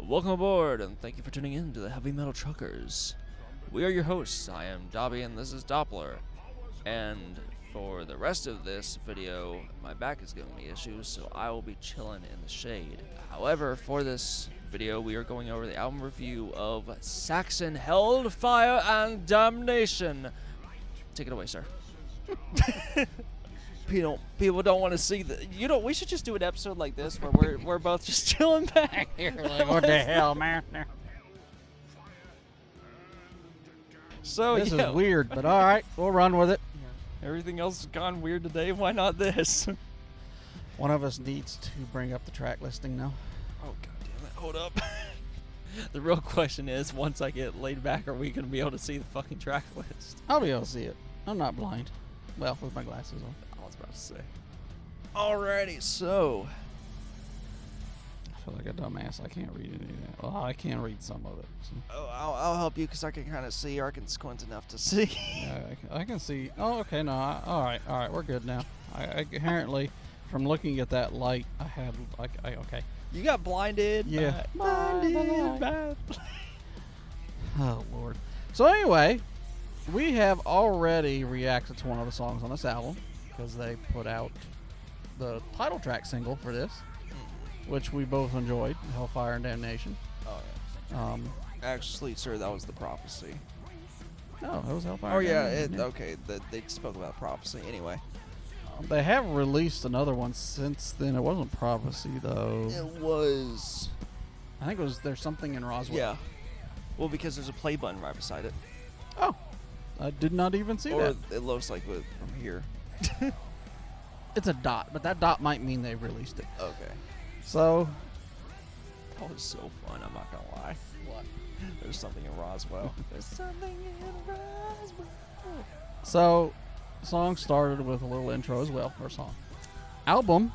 Welcome aboard, and thank you for tuning in to the Heavy Metal Truckers. We are your hosts. I am Dobby, and this is Doppler. And for the rest of this video, my back is giving me issues, so I will be chilling in the shade. However, for this video, we are going over the album review of Saxon, Hellfire, and Damnation. Take it away, sir. People don't want to see the. We should just do an episode like this where we're both just chilling back here. Like, what the hell, man? So this is weird, but all right, we'll run with it. Everything else has gone weird today. Why not this? One of us needs to bring up the track listing now. Oh, god damn it. Hold up. The real question is, once I get laid back, are we going to be able to see the fucking track list? I'll be able to see it. I'm not blind. Well, with my glasses on. I was about to say. Alrighty, so. I feel like a dumbass. I can't read any of that. Well, I can read some of it. So. Oh, I'll help you because I can kind of see, or I can squint enough to see. Yeah, I can see. Oh, okay, no. All right, we're good now. I apparently, from looking at that light, I had, okay. You got blinded. Yeah. Blinded. Oh, Lord. So anyway, we have already reacted to one of the songs on this album because they put out the title track single for this, which we both enjoyed, Hellfire and Damnation. Oh, yeah. Actually, sir, that was the Prophecy. No, it was Hellfire. Oh, and yeah. Damnation, Okay, they spoke about Prophecy. Anyway. They have released another one since then. It wasn't Prophecy, though. It was. I think it was There's Something in Roswell. Yeah. Well, because there's a play button right beside it. Oh. I did not even see or that. It looks like from here. It's a dot, but that dot might mean they released it. Okay. So. That was so fun, I'm not gonna lie. What? There's something in Roswell. There's something in Roswell. So, song started with a little intro as well, or song. Album.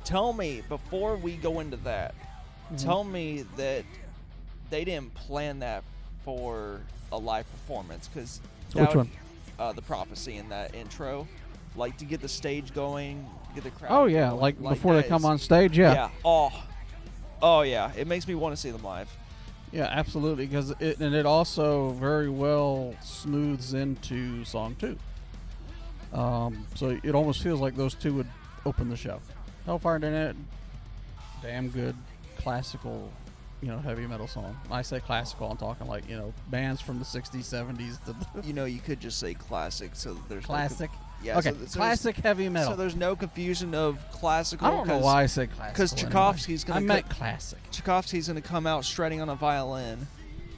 Tell me, before we go into that, tell me that they didn't plan that for a live performance, because Which one? The Prophecy in that intro, like to get the stage going, get the crowd. Oh yeah, going, like before they come on stage, yeah. Yeah. Oh yeah. It makes me want to see them live. Yeah, absolutely, because it also very well smooths into song 2. So it almost feels like those two would open the show. Hellfire and Damnation, damn good classical, heavy metal song. I say classical, I'm talking like, bands from the 60s, 70s. You could just say classic, so there's classic. Yeah, okay, so classic heavy metal. So there's no confusion of classical. I don't know why I said classical. Because Tchaikovsky's anyway. going to. I meant classic. Tchaikovsky's going to come out shredding on a violin.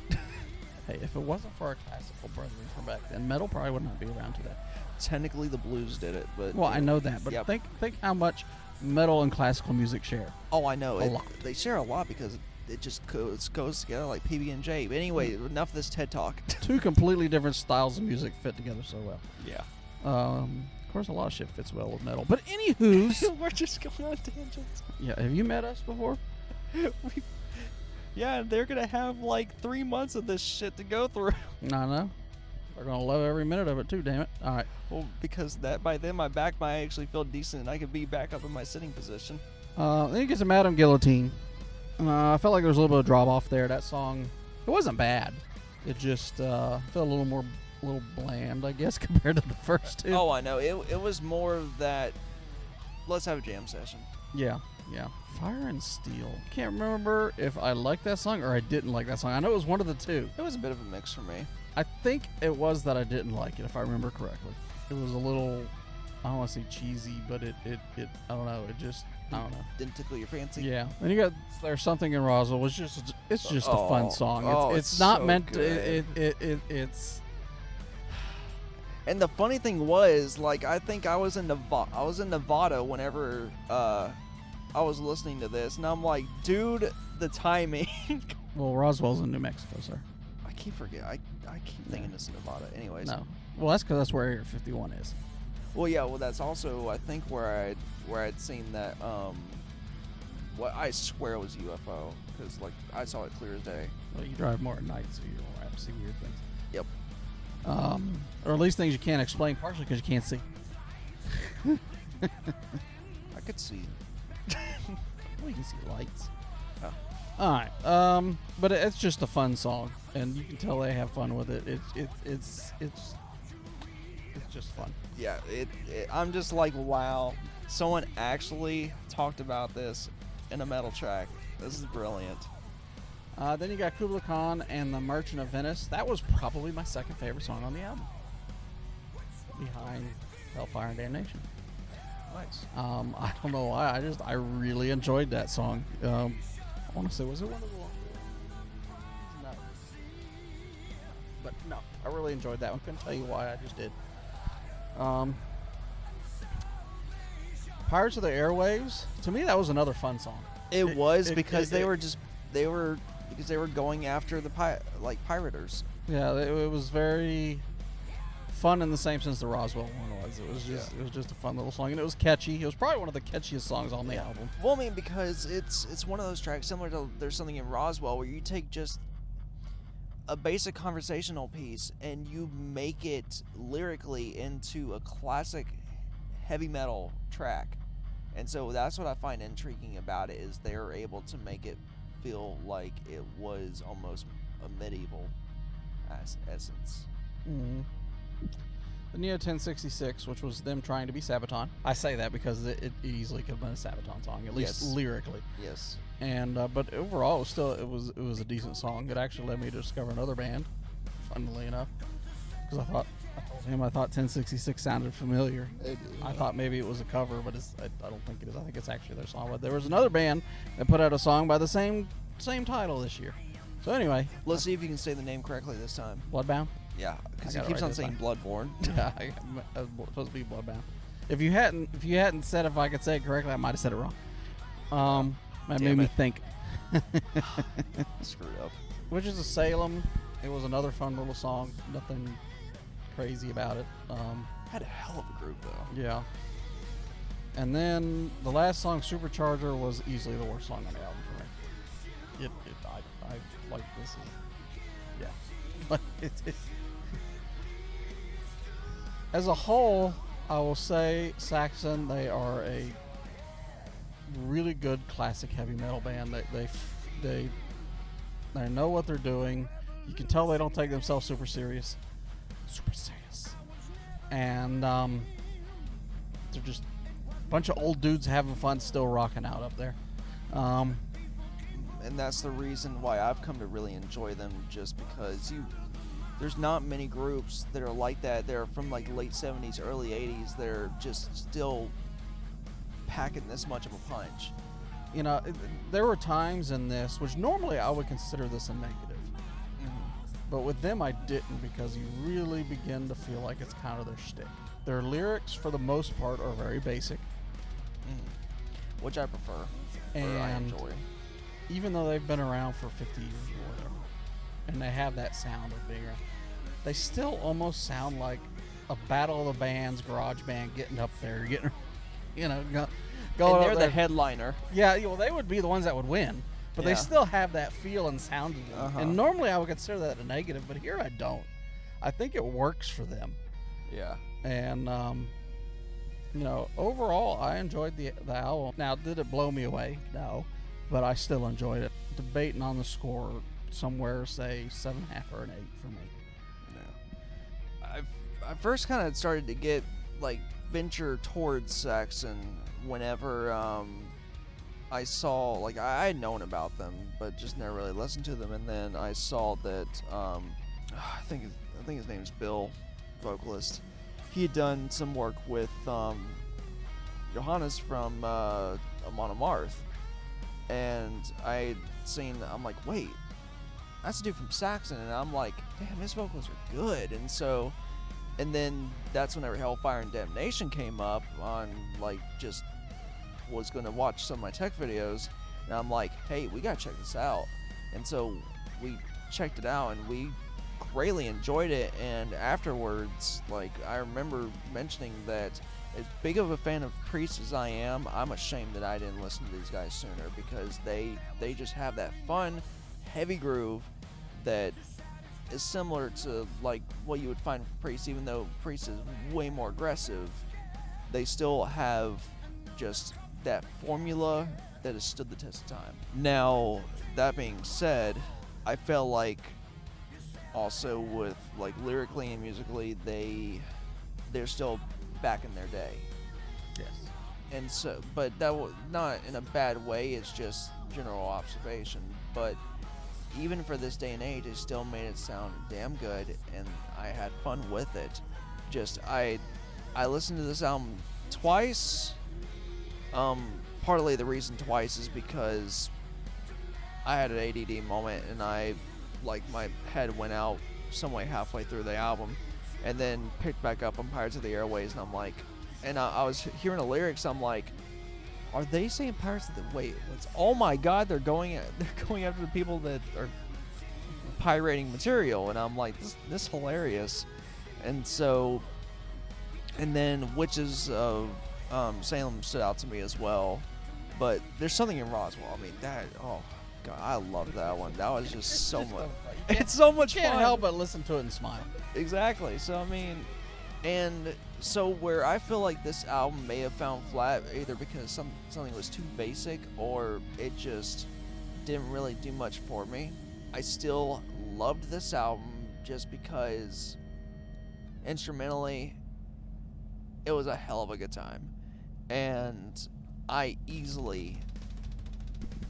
Hey, if it wasn't for our classical brethren from back then, metal probably would not be around today. Technically, the blues did it, but. Well, I know that, but think how much metal and classical music share. Oh, I know. A lot. They share a lot because it just goes together like PB&J. But anyway, enough of this TED Talk. Two completely different styles of music fit together so well. Yeah. Of course, a lot of shit fits well with metal. But anywho's, we're just going on tangents. Yeah, have you met us before? Yeah, they're gonna have like 3 months of this shit to go through. I know. They're gonna love every minute of it too. Damn it! All right. Well, because by then my back might actually feel decent, and I could be back up in my sitting position. Then you get to Madame Guillotine. I felt like there was a little bit of drop off there. That song, it wasn't bad. It just felt a little bland, I guess, compared to the first two. Oh, I know. It was more of that. Let's have a jam session. Yeah. Fire and Steel. Can't remember if I liked that song or I didn't like that song. I know it was one of the two. It was a bit of a mix for me. I think it was that I didn't like it, if I remember correctly. It was a little, I don't want to say cheesy, but it I don't know. It just, I don't know. Didn't tickle your fancy? Yeah. And you got There's Something in Roswell. It's just a fun song. It's not so meant good. to. It's. And the funny thing was, like, I think I was in Nevada whenever I was listening to this, and I'm like, dude, the timing. Well, Roswell's in New Mexico, sir. I keep forgetting. I keep thinking it's Nevada. Anyways. No. Well, that's because that's where Area 51 is. Well, yeah. Well, that's also I think where I'd seen that. What I swear it was UFO because like I saw it clear as day. Well, you drive more at night, so you don't have to see weird things. Yep. Or at least things you can't explain, partially because you can't see. I could see. Well, you can see lights. Oh. All right. But it's just a fun song, and you can tell they have fun with it. It's just fun. Yeah, I'm just like, wow, someone actually talked about this in a metal track. This is brilliant. Then you got Kubla Khan and the Merchant of Venice. That was probably my second favorite song on the album, behind Hellfire and Damnation. Nice. I don't know why. I really enjoyed that song. I want to say, was it one of the longer ones? No. But no, I really enjoyed that one. Couldn't tell you why. I just did. Pirates of the Airwaves. To me, that was another fun song. Because they were going after the pirators. Yeah, it was very fun in the same sense the Roswell one was. It was just a fun little song, and it was catchy. It was probably one of the catchiest songs on the album. Well, I mean, because it's one of those tracks similar to There's Something in Roswell where you take just a basic conversational piece and you make it lyrically into a classic heavy metal track. And so that's what I find intriguing about it, is they're able to make it feel like it was almost a medieval essence. Mm-hmm. The Neo 1066, which was them trying to be Sabaton. I say that because it easily could have been a Sabaton song, at least lyrically. Yes. And but overall, it was a decent song. It actually led me to discover another band, funnily enough, because I told him I thought 1066 sounded familiar. I thought maybe it was a cover, but I don't think it is. I think it's actually their song. But there was another band that put out a song by the same title this year. So anyway, let's see if you can say the name correctly this time. Bloodbound. Yeah, because he keeps on saying Bloodborne. Yeah, I was supposed to be Bloodbound. If you hadn't said if I could say it correctly, I might have said it wrong. That made me think. Screwed up. Witches of Salem. It was another fun little song. Nothing crazy about it. Had a hell of a groove though. Yeah. And then the last song, Supercharger, was easily the worst song on the album for me. I like this. Yeah. But it's as a whole, I will say Saxon, they are a really good classic heavy metal band. They know what they're doing. You can tell they don't take themselves super serious. And they're just a bunch of old dudes having fun, still rocking out up there. And that's the reason why I've come to really enjoy them, just because there's not many groups that are like that. They're from like late 70s, early 80s. They're just still packing this much of a punch. You know, there were times in this, which normally I would consider this a negative. But with them, I didn't, because you really begin to feel like it's kind of their shtick. Their lyrics, for the most part, are very basic. Which I prefer. And I enjoy. Even though they've been around for 50 years or whatever, and they have that sound of being around, they still almost sound like a Battle of the Bands garage band getting up there, getting, going and up they're there. the headliner. Yeah, well, they would be the ones that would win. But they still have that feel and sound to them. And normally I would consider that a negative, but here I don't. I think it works for them. Yeah. And, overall, I enjoyed the album. Now, did it blow me away? No. But I still enjoyed it. Debating on the score, somewhere, say, 7.5 or an 8 for me. No. I first kind of started to get, venture towards Saxon whenever, I saw, I had known about them, but just never really listened to them. And then I saw that, I think his name's Bill, vocalist. He had done some work with Johannes from Amon Amarth. And I'm like, wait, that's a dude from Saxon. And I'm like, damn, his vocals are good. And then that's whenever Hellfire and Damnation came up on, just was going to watch some of my tech videos, and I'm like, hey, we gotta check this out. And so we checked it out, and we greatly enjoyed it. And afterwards, I remember mentioning that as big of a fan of Priest as I am, I'm ashamed that I didn't listen to these guys sooner, because they just have that fun, heavy groove that is similar to what you would find from Priest. Even though Priest is way more aggressive, they still have just that formula that has stood the test of time. Now, that being said, I felt like also with like lyrically and musically, they're still back in their day. Yes. And so, but that was not in a bad way. It's just general observation. But even for this day and age, it still made it sound damn good, and I had fun with it. Just I listened to this album twice. Partly the reason twice is because I had an ADD moment, and my head went out some way halfway through the album, and then picked back up on Pirates of the Airways, and I'm like, and I was hearing the lyrics, I'm like, are they saying Pirates of the oh my God, they're going after the people that are pirating material, and I'm like, this is hilarious. And so, and then Witches of Salem stood out to me as well, but there's something in Roswell. I mean, oh God, I love that one. That was just so much. It's so much fun. Can't help but listen to it and smile. Exactly. So I mean, and so where I feel like this album may have found flat, either because something was too basic or it just didn't really do much for me. I still loved this album just because instrumentally it was a hell of a good time, and I easily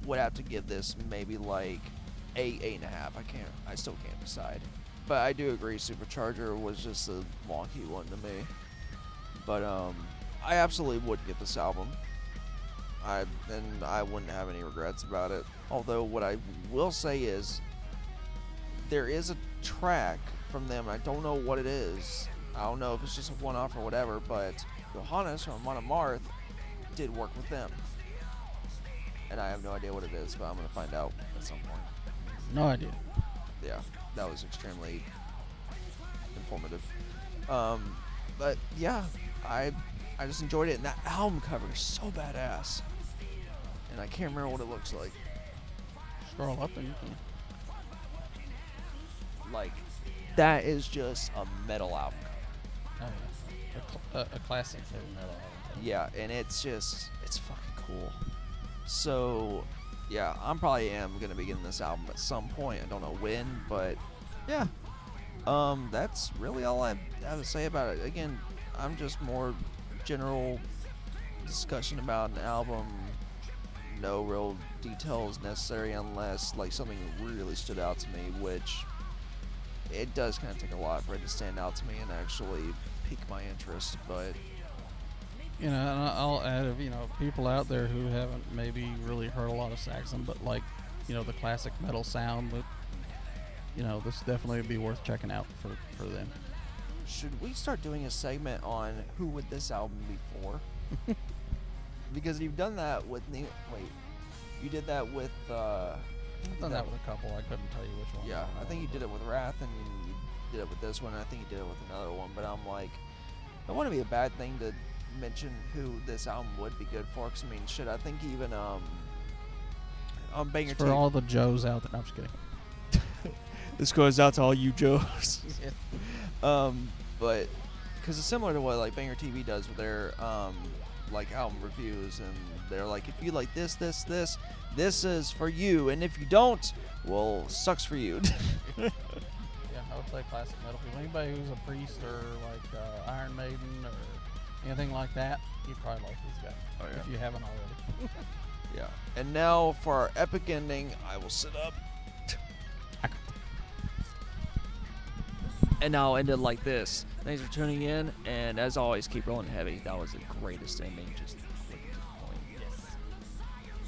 would have to give this maybe like 8.5. I still can't decide. But I do agree Supercharger was just a wonky one to me. But I absolutely would get this album. I wouldn't have any regrets about it. Although what I will say is there is a track from them, I don't know what it is. I don't know if it's just a one-off or whatever, but Johannes from Monomarth did work with them. And I have no idea what it is, but I'm going to find out at some point. No idea. Yeah, that was extremely informative. But yeah, I just enjoyed it, and that album cover is so badass. And I can't remember what it looks like. Scroll up and you can. Like, that is just a metal album. Oh yeah, a classic heavy metal album. Yeah, and it's fucking cool. So, yeah, I'm probably gonna be getting this album at some point. I don't know when, but yeah. That's really all I have to say about it. Again, I'm just more general discussion about an album. No real details necessary unless like something really stood out to me, which it does kind of take a lot for it to stand out to me and actually pique my interest. But you know, and I'll add, if people out there who haven't maybe really heard a lot of Saxon, but like, the classic metal sound, but this definitely would be worth checking out for them. Should we start doing a segment on who would this album be for? Because you've done that with you did that with I've done that with a couple. I couldn't tell you which one. Yeah, I think you did it with Wrath, and you did it with this one, and I think you did it with another one. But I'm like, it wouldn't be a bad thing to mention who this album would be good for. Cause I mean, shit, I think even on Banger for all the Joes out there. No, I'm just kidding. This goes out to all you Joes. But because it's similar to what like Banger TV does with their like album reviews, and they're like, if you like this is for you, and if you don't, well, sucks for you. Yeah, I would say classic metal people. Anybody who's a priest or like Iron Maiden or anything like that, you probably like these guys. Oh, yeah. If you haven't already. Yeah. And now for our epic ending, I will sit up. And I'll end it like this. Thanks for tuning in, and as always, keep rolling heavy. That was the greatest ending. Just